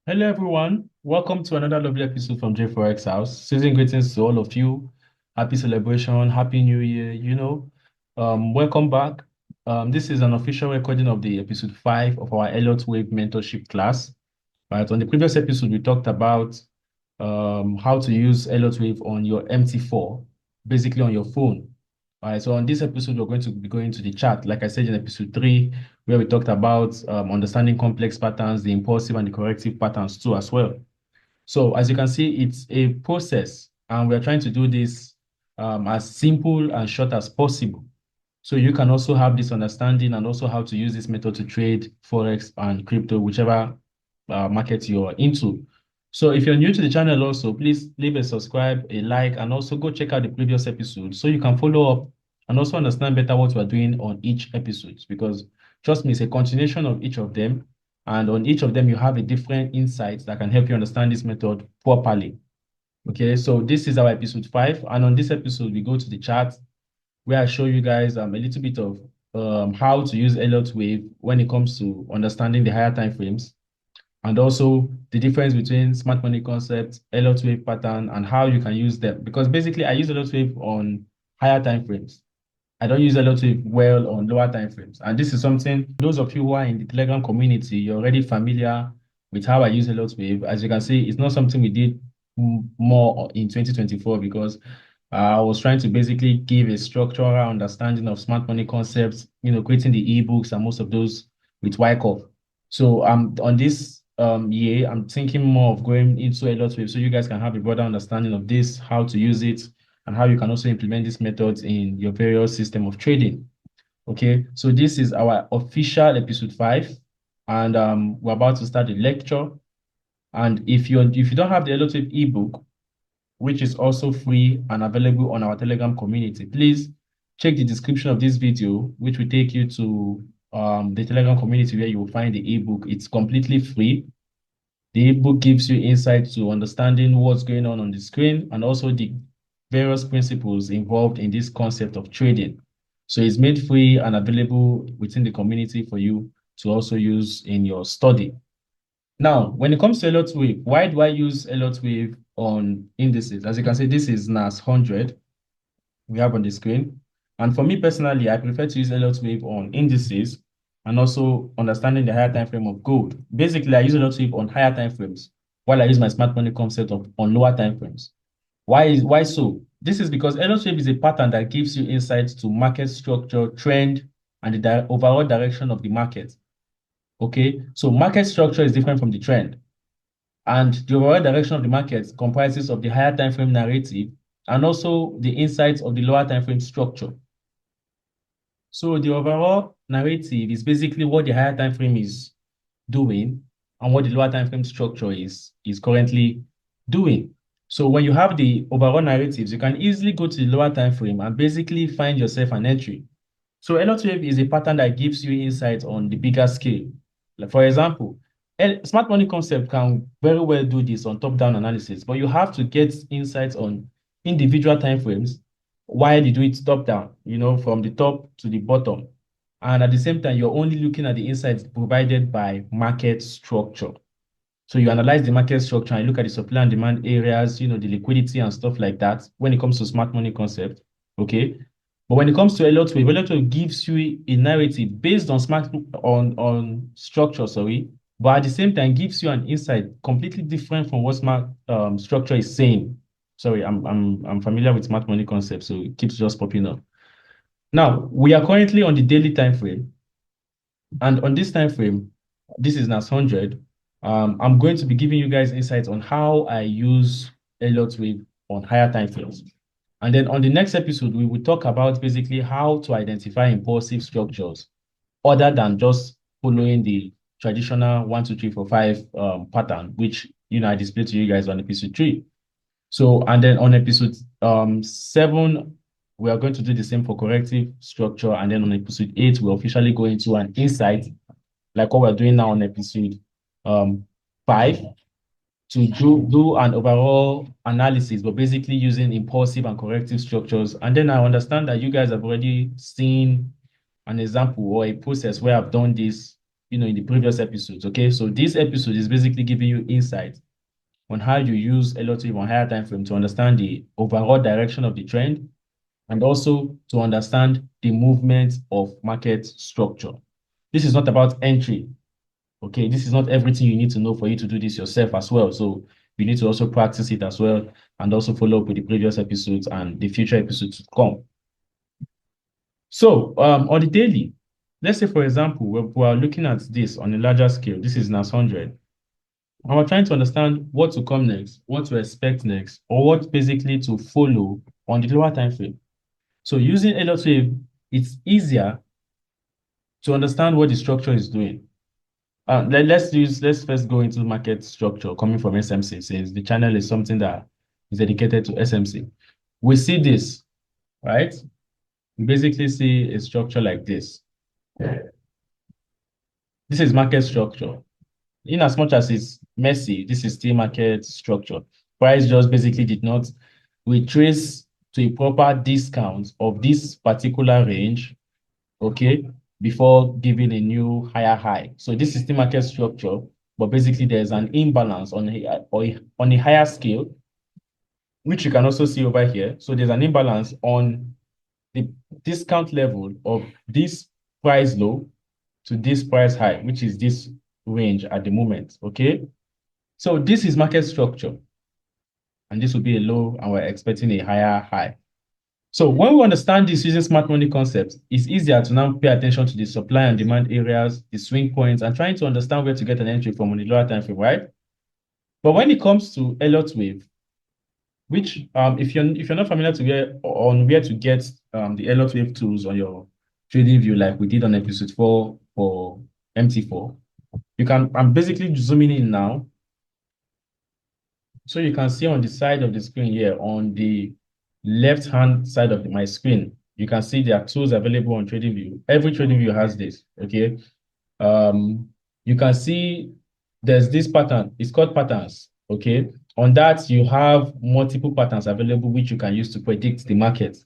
Hello, everyone. Welcome to another lovely episode from JayFx House. Season greetings to all of you. Happy celebration, happy new year. Welcome back. This is an official recording of the episode 5 of our Elliott Wave mentorship class. Right. On the previous episode, we talked about how to use Elliott Wave on your MT4, basically on your phone. All right. So on this episode, we're going to be going to the chart, like I said in episode 3, where we talked about understanding complex patterns, the impulsive and the corrective patterns too as well. So as you can see, it's a process, and we're trying to do this as simple and short as possible. So you can also have this understanding and also how to use this method to trade Forex and crypto, whichever market you're into. So if you're new to the channel also, please leave a subscribe, a like, and also go check out the previous episode so you can follow up and also understand better what we're doing on each episode. Because trust me, it's a continuation of each of them. And on each of them, you have a different insight that can help you understand this method properly. Okay, so this is our episode 5. And on this episode, we go to the chart where I show you guys a little bit of how to use Elliott wave when it comes to understanding the higher time frames, and also the difference between smart money concept, Elliott wave pattern, and how you can use them. Because basically, I use Elliott wave on higher time frames. I don't use Elliott wave well on lower time frames. And this is something, those of you who are in the Telegram community, you're already familiar with how I use Elliott wave. As you can see, it's not something we did more in 2024 because I was trying to basically give a structural understanding of smart money concepts, creating the ebooks and most of those with Wyckoff. So on this year, I'm thinking more of going into Elliott wave so you guys can have a broader understanding of this, how to use it, and how you can also implement these methods in your various system of trading. Okay, so this is our official episode 5, and we're about to start the lecture. And if you don't have the Elliott wave ebook, which is also free and available on our Telegram community, please check the description of this video, which will take you to the Telegram community where you will find the ebook. It's completely free. The ebook gives you insight to understanding what's going on the screen and also the various principles involved in this concept of trading. So it's made free and available within the community for you to also use in your study. Now, when it comes to Elliott wave, why do I use Elliott wave on indices? As you can see, this is NAS 100 we have on the screen. And for me personally, I prefer to use Elliott wave on indices and also understanding the higher time frame of gold. Basically, I use Elliott wave on higher time frames while I use my smart money concept on lower time frames. Why so? This is because Elliott wave is a pattern that gives you insights to market structure, trend, and the overall direction of the market. Okay, so market structure is different from the trend. And the overall direction of the market comprises of the higher time frame narrative and also the insights of the lower time frame structure. So the overall narrative is basically what the higher time frame is doing and what the lower time frame structure is currently doing. So when you have the overall narratives, you can easily go to the lower time frame and basically find yourself an entry. So Elliott wave is a pattern that gives you insight on the bigger scale. Like for example, smart money concept can very well do this on top-down analysis, but you have to get insights on individual time frames while you do it top-down, from the top to the bottom. And at the same time, you're only looking at the insights provided by market structure. So you analyze the market structure and look at the supply and demand areas, the liquidity and stuff like that when it comes to smart money concept. Okay. But when it comes to Elliott wave gives you a narrative based on on structure, sorry, but at the same time gives you an insight completely different from what smart structure is saying. Sorry, I'm familiar with smart money concept, so it keeps just popping up. Now we are currently on the daily time frame, and on this time frame, this is NAS 100. I'm going to be giving you guys insights on how I use Elliott wave on higher time frames. And then on the next episode, we will talk about basically how to identify impulsive structures other than just following the traditional 1, 2, 3, 4, 5 pattern, which I displayed to you guys on episode 3. So, and then on episode 7, we are going to do the same for corrective structure. And then on episode 8, we'll officially go into an insight, like what we're doing now on episode 5, to do an overall analysis, but basically using impulsive and corrective structures. And then I understand that you guys have already seen an example or a process where I've done this, in the previous episodes. Okay, so this episode is basically giving you insight on how you use Elliott wave on higher time frame to understand the overall direction of the trend and also to understand the movement of market structure. This is not about entry. Okay, this is not everything you need to know for you to do this yourself as well. So you need to also practice it as well and also follow up with the previous episodes and the future episodes to come. So on the daily, let's say, for example, we are looking at this on a larger scale. This is NAS 100. And we're trying to understand what to come next, what to expect next, or what basically to follow on the lower time frame. So using Elliott wave, it's easier to understand what the structure is doing. Let's first go into market structure coming from SMC, since the channel is something that is dedicated to SMC. We see this, right? We basically see a structure like this. This is market structure. In as much as it's messy, this is still market structure. Price just basically did not retrace to a proper discount of this particular range, okay, before giving a new higher high. So this is still market structure, but basically there's an imbalance on a higher scale, which you can also see over here. So there's an imbalance on the discount level of this price low to this price high, which is this range at the moment, okay? So this is market structure, and this will be a low, and we're expecting a higher high. So when we understand this using smart money concepts, it's easier to now pay attention to the supply and demand areas, the swing points, and trying to understand where to get an entry from on the lower time frame, right? But when it comes to Elliott wave, which if you're not familiar where to get the Elliott wave tools on your trading view, like we did on episode 4 for MT4, I'm basically zooming in now. So you can see on the side of the screen here, on the left-hand side of my screen, you can see there are tools available on TradingView. Every TradingView has this, okay? You can see there's this pattern. It's called patterns, okay? On that, you have multiple patterns available which you can use to predict the market.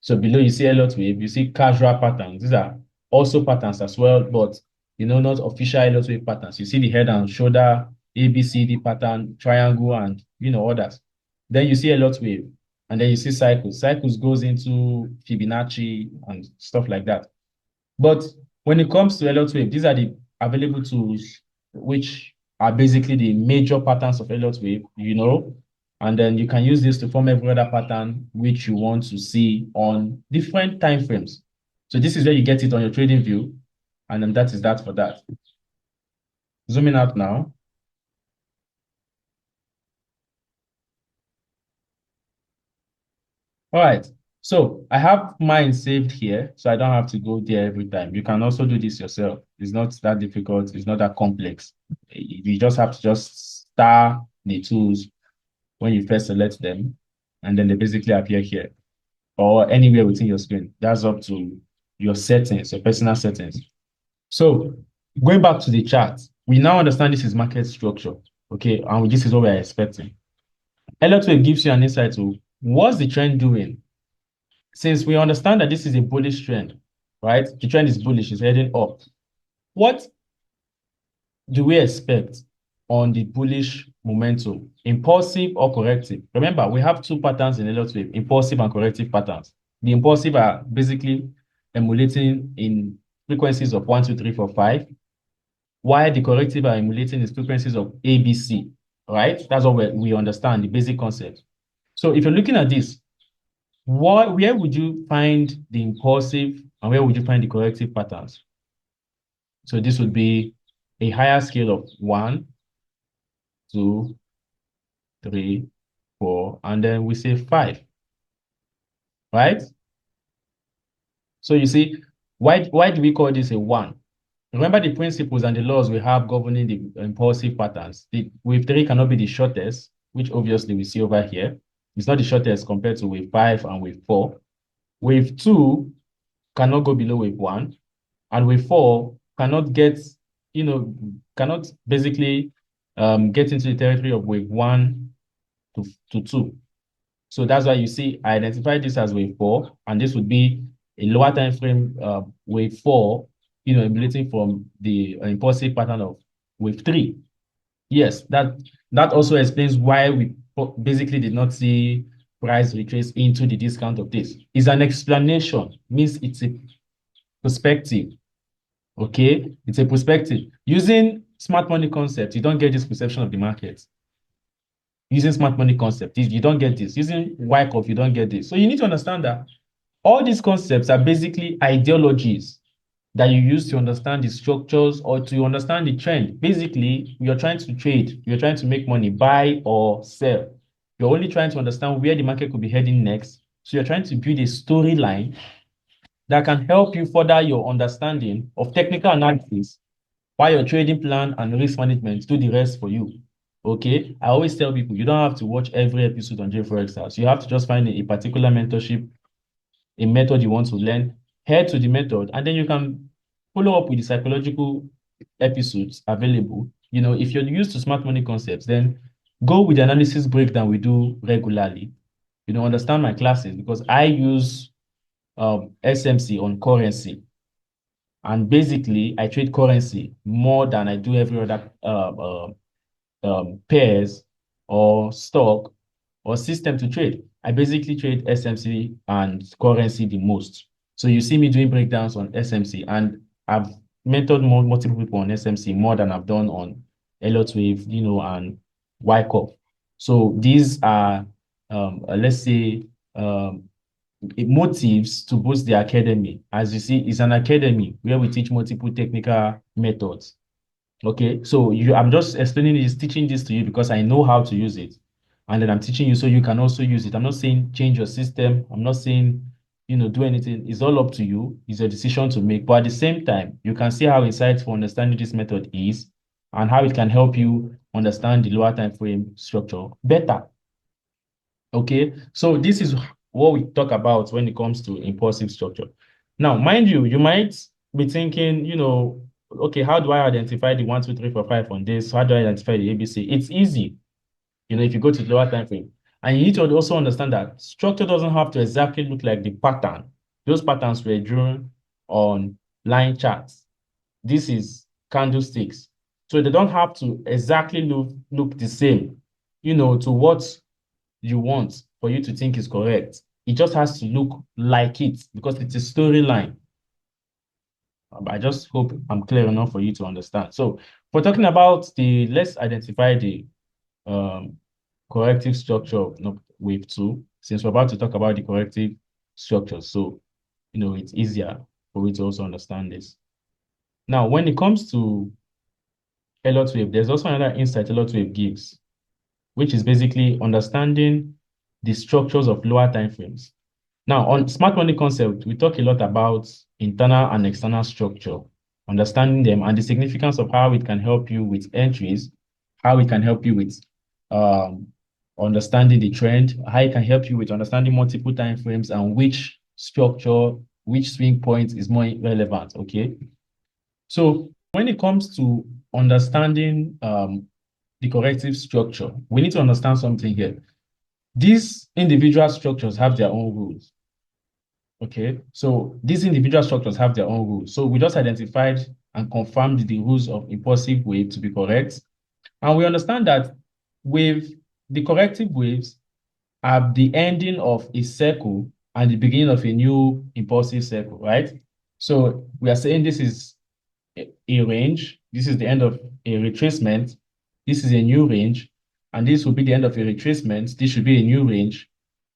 So below you see Elliott wave, you see casual patterns. These are also patterns as well, but not official Elliott wave patterns. You see the head and shoulder, ABCD pattern, triangle, and others. Then you see Elliott wave, and then you see cycles. Cycles goes into Fibonacci and stuff like that. But when it comes to Elliott wave, these are the available tools which are basically the major patterns of Elliott wave, and then you can use this to form every other pattern which you want to see on different time frames. So this is where you get it on your trading view, and then that is that for that. Zooming out now. All right, so I have mine saved here, so I don't have to go there every time. You can also do this yourself. It's not that difficult. It's not that complex. You just have to just star the tools when you first select them, and then they basically appear here or anywhere within your screen. That's up to your settings, your personal settings. So going back to the chart, we now understand this is market structure, okay? And this is what we're expecting. Elliott wave gives you an insight to what's the trend doing. Since we understand that this is a bullish trend, right? The trend is bullish, it's heading up. What do we expect on the bullish momentum? Impulsive or corrective? Remember, we have two patterns in Elliott wave, impulsive and corrective patterns. The impulsive are basically emulating in frequencies of 1, 2, 3, 4, 5, while the corrective are emulating in frequencies of ABC, right? That's what we understand, the basic concept. So if you're looking at this, where would you find the impulsive and where would you find the corrective patterns? So this would be a higher scale of 1, 2, 3, 4, and then we say 5, right? So you see, why do we call this a 1? Remember the principles and the laws we have governing the impulsive patterns. The wave 3 cannot be the shortest, which obviously we see over here. It's not the shortest compared to wave 5 and wave 4. Wave 2 cannot go below wave 1, and wave 4 cannot get, cannot basically get into the territory of wave 1 to 2. So that's why you see I identified this as wave 4, and this would be a lower time frame wave 4 emulating from the impulsive pattern of wave 3. Yes, that also explains why we basically did not see price retrace into the discount of this. It's an explanation, means it's a perspective. Okay, it's a perspective. Using smart money concept, you don't get this perception of the market. Using smart money concept, you don't get this. Using Wyckoff, you don't get this. So you need to understand that all these concepts are basically ideologies that you use to understand the structures or to understand the trend. Basically, you're trying to trade, you're trying to make money, buy or sell. You're only trying to understand where the market could be heading next. So you're trying to build a storyline that can help you further your understanding of technical analysis while your trading plan and risk management do the rest for you. Okay. I always tell people you don't have to watch every episode on JForex House. You have to just find a particular mentorship, a method you want to learn, head to the method, and then you can follow up with the psychological episodes available. If you're used to smart money concepts, then go with the analysis breakdown we do regularly. Understand my classes because I use SMC on currency. And basically, I trade currency more than I do every other pairs or stock or system to trade. I basically trade SMC and currency the most. So you see me doing breakdowns on SMC, and I've mentored multiple people on SMC more than I've done on Elliott Wave, and Wyckoff. So these are, let's say, motives to boost the academy. As you see, it's an academy where we teach multiple technical methods. Okay, so I'm just explaining this, teaching this to you because I know how to use it. And then I'm teaching you so you can also use it. I'm not saying change your system. I'm not saying, do anything. It's all up to you. It's a decision to make. But at the same time, you can see how insightful understanding this method is and how it can help you understand the lower time frame structure better. Okay, so this is what we talk about when it comes to impulsive structure. Now, mind you, you might be thinking, okay, how do I identify the 1, 2, 3, 4, 5 on this? How do I identify the ABC? It's easy, if you go to the lower time frame. And you need to also understand that structure doesn't have to exactly look like the pattern. Those patterns were drawn on line charts. This is candlesticks. So they don't have to exactly look the same, to what you want for you to think is correct. It just has to look like it because it's a storyline. I just hope I'm clear enough for you to understand. So we're talking about let's identify the corrective structure of wave 2, since we're about to talk about the corrective structure. So, it's easier for you to also understand this. Now, when it comes to Elliott wave, there's also another insight Elliott wave gives, which is basically understanding the structures of lower time frames. Now, on smart money concept, we talk a lot about internal and external structure, understanding them and the significance of how it can help you with entries, how it can help you with understanding the trend, how it can help you with understanding multiple time frames and which structure, which swing point is more relevant, okay? So when it comes to understanding the corrective structure, we need to understand something here. These individual structures have their own rules. Okay, so these individual structures have their own rules. So we just identified and confirmed the rules of impulsive wave to be correct. And we understand that the corrective waves are the ending of a circle and the beginning of a new impulsive circle, right? So we are saying this is a range. This is the end of a retracement. This is a new range. And this will be the end of a retracement. This should be a new range.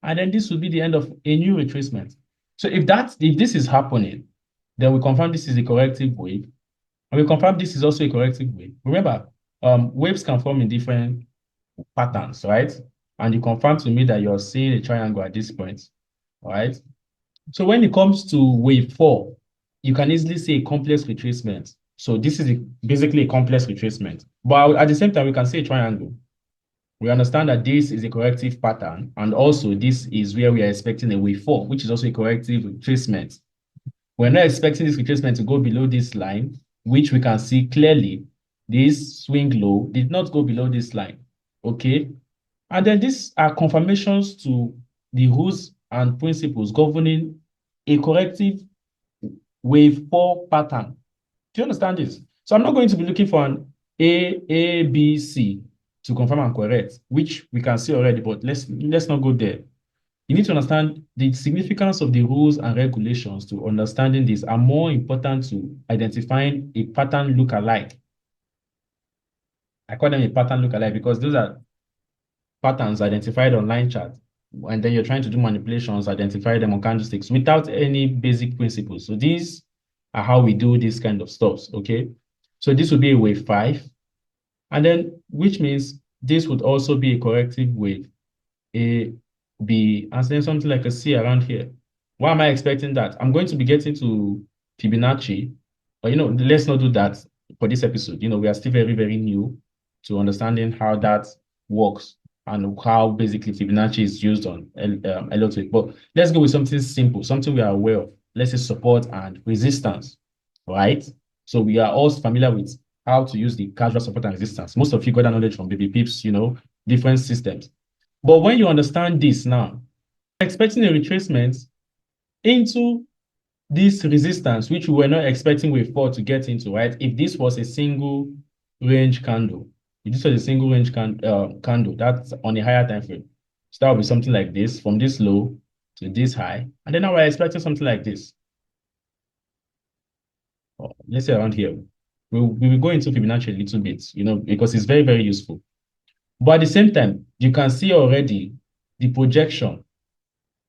And then this will be the end of a new retracement. So if this is happening, then we confirm this is a corrective wave. And we confirm this is also a corrective wave. Remember, waves can form in different patterns, right? And you confirm to me that you're seeing a triangle at this point, all right? So when it comes to wave 4, you can easily see a complex retracement. So this is basically a complex retracement. But at the same time, we can see a triangle. We understand that this is a corrective pattern, and also this is where we are expecting a wave 4, which is also a corrective retracement. We're not expecting this retracement to go below this line, which we can see clearly. This swing low did not go below this line, okay? And then these are confirmations to the rules and principles governing a corrective wave 4 pattern. Do you understand this? So I'm not going to be looking for an A, B, C to confirm and correct, which we can see already, but let's not go there. You need to understand the significance of the rules and regulations to understanding this are more important to identifying a pattern look-alike. I call them a pattern look-alike because those are patterns identified on line chart. And then you're trying to do manipulations, identify them on candlesticks without any basic principles. So these are how we do this kind of stuff, okay? So this would be a wave 5. And then, which means this would also be a corrective wave, A, B, and then something like a C around here. Why am I expecting that? I'm going to be getting to Fibonacci, but let's not do that for this episode. We are still very, very new to understanding how that works and how basically Fibonacci is used on Elliott. But let's go with something simple, something we are aware of. Let's say support and resistance, right? So we are all familiar with how to use the casual support and resistance. Most of you got that knowledge from baby pips, different systems. But when you understand this now, expecting a retracement into this resistance, which we were not expecting wave 4 to get into, right? If this was a single range candle, if this was a single range candle, that's on a higher time frame. So that would be something like this, from this low to this high. And then now we're expecting something like this. Let's say around here. We will go into Fibonacci a little bit, because it's very, very useful. But at the same time, you can see already the projection,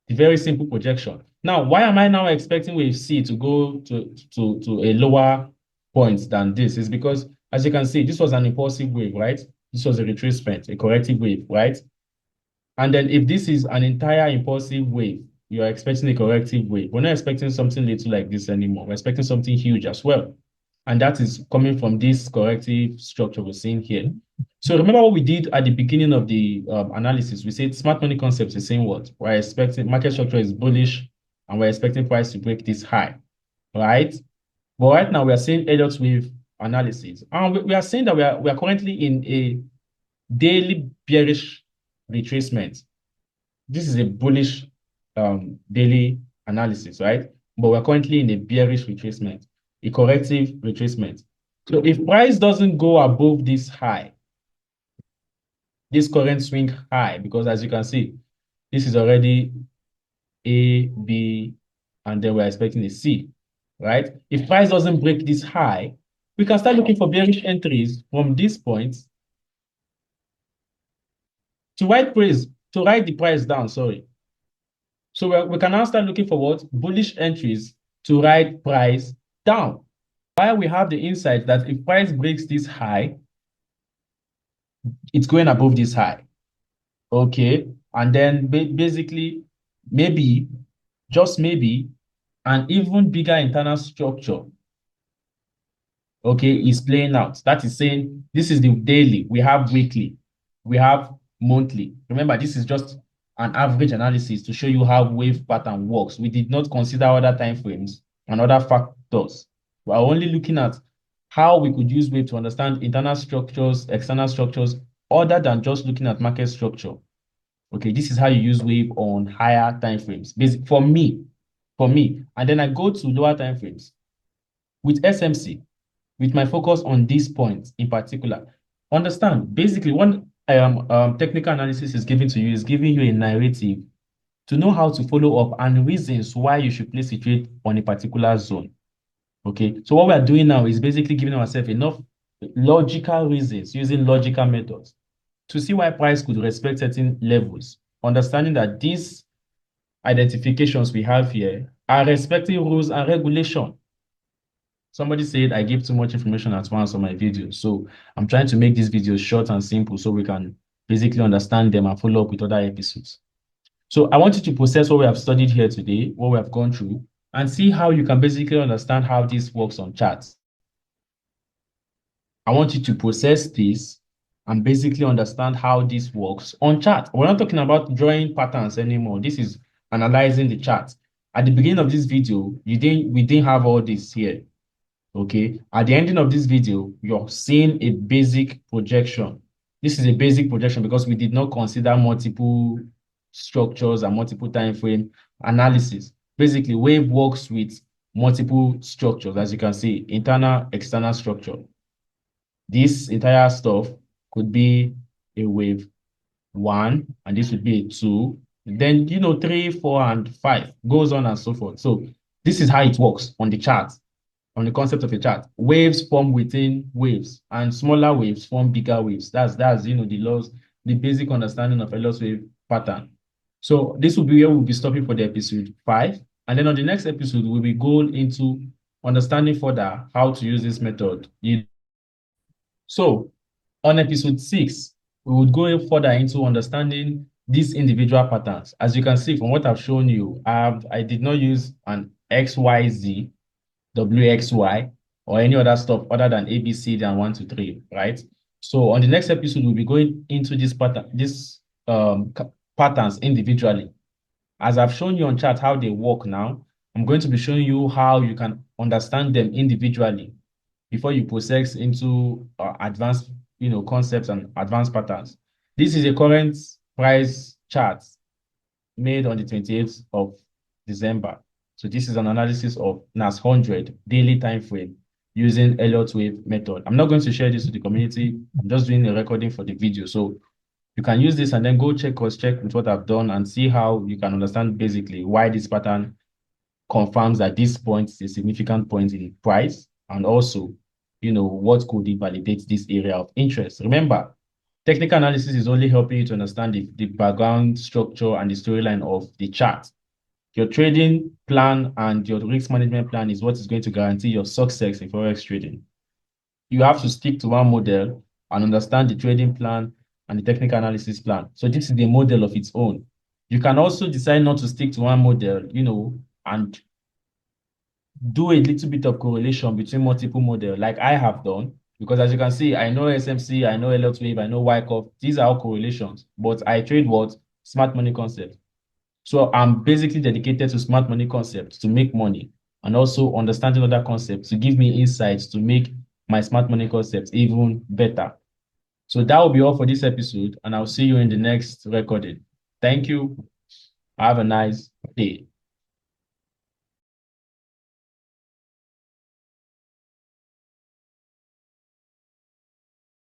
the very simple projection. Now, why am I now expecting wave C to go to a lower point than this? Is because, as you can see, this was an impulsive wave, right? This was a retracement, a corrective wave, right? And then if this is an entire impulsive wave, you are expecting a corrective wave. We're not expecting something little like this anymore. We're expecting something huge as well. And that is coming from this corrective structure we're seeing here. So remember what we did at the beginning of the analysis. We said smart money concepts is saying what? We're expecting market structure is bullish and we're expecting price to break this high, right? But right now we are seeing Elliott's wave analysis. And we are saying that we are currently in a daily bearish retracement. This is a bullish daily analysis, right? But we're currently in a bearish retracement, a corrective retracement. So if price doesn't go above this high, this current swing high, because as you can see, this is already A, B, and then we're expecting a C, right? If price doesn't break this high, we can start looking for bearish entries from this point to write the price down, sorry. So we can now start looking for what? Bullish entries to write price down. While we have the insight that if price breaks this high, it's going above this high. Okay. And then basically, maybe, just maybe, an even bigger internal structure, okay, is playing out. That is saying this is the daily. We have weekly. We have monthly. Remember, this is just an average analysis to show you how wave pattern works. We did not consider other time frames and other factors. We are only looking at how we could use wave to understand internal structures, external structures, other than just looking at market structure. Okay, this is how you use wave on higher time frames. Basic for me. And then I go to lower time frames with SMC, with my focus on this point in particular. Understand, basically, one technical analysis is given to you is giving you a narrative to know how to follow up and reasons why you should place a trade on a particular zone. Okay, so what we are doing now is basically giving ourselves enough logical reasons using logical methods to see why price could respect certain levels, understanding that these identifications we have here are respecting rules and regulation. Somebody said I give too much information at once on my videos. So I'm trying to make these videos short and simple so we can basically understand them and follow up with other episodes. So I want you to process what we have studied here today, what we have gone through, and see how you can basically understand how this works on charts. I want you to process this and basically understand how this works on chart. We're not talking about drawing patterns anymore. This is analyzing the chart. At the beginning of this video, we didn't have all this here. Okay, at the ending of this video, you're seeing a basic projection. This is a basic projection because we did not consider multiple structures and multiple time frame analysis. Basically, wave works with multiple structures, as you can see, internal, external structure. This entire stuff could be a wave 1, and this would be a 2. Then, 3, 4, and 5 goes on and so forth. So this is how it works on the chart, on the concept of a chart. Waves form within waves, and smaller waves form bigger waves. That's the laws, the basic understanding of Elliott's wave pattern. So this will be where we'll be stopping for the episode 5. And then on the next episode, we'll be going into understanding further how to use this method. So on episode 6, we would go further into understanding these individual patterns. As you can see from what I've shown you, I did not use an XYZ, WXY, or any other stuff other than ABC than 1 to 3, right? So on the next episode, we'll be going into this patterns individually. As I've shown you on chart how they work now, I'm going to be showing you how you can understand them individually before you process into advanced, concepts and advanced patterns. This is a current price chart made on the 28th of December. So this is an analysis of NAS 100 daily time frame using Elliott wave method. I'm not going to share this with the community. I'm just doing a recording for the video. So you can use this and then go cross-check with what I've done and see how you can understand basically why this pattern confirms that this point is a significant point in price, and also, what could invalidate this area of interest. Remember, technical analysis is only helping you to understand the background structure and the storyline of the chart. Your trading plan and your risk management plan is what is going to guarantee your success in Forex trading. You have to stick to one model and understand the trading plan and the technical analysis plan. So this is the model of its own. You can also decide not to stick to one model, and do a little bit of correlation between multiple models, like I have done, because as you can see, I know SMC, I know Elliott wave, I know Wyckoff. These are all correlations, but I trade what? Smart money concept. So I'm basically dedicated to smart money concepts to make money, and also understanding other concepts to give me insights to make my smart money concepts even better. So that will be all for this episode, and I'll see you in the next recording. Thank you. Have a nice day.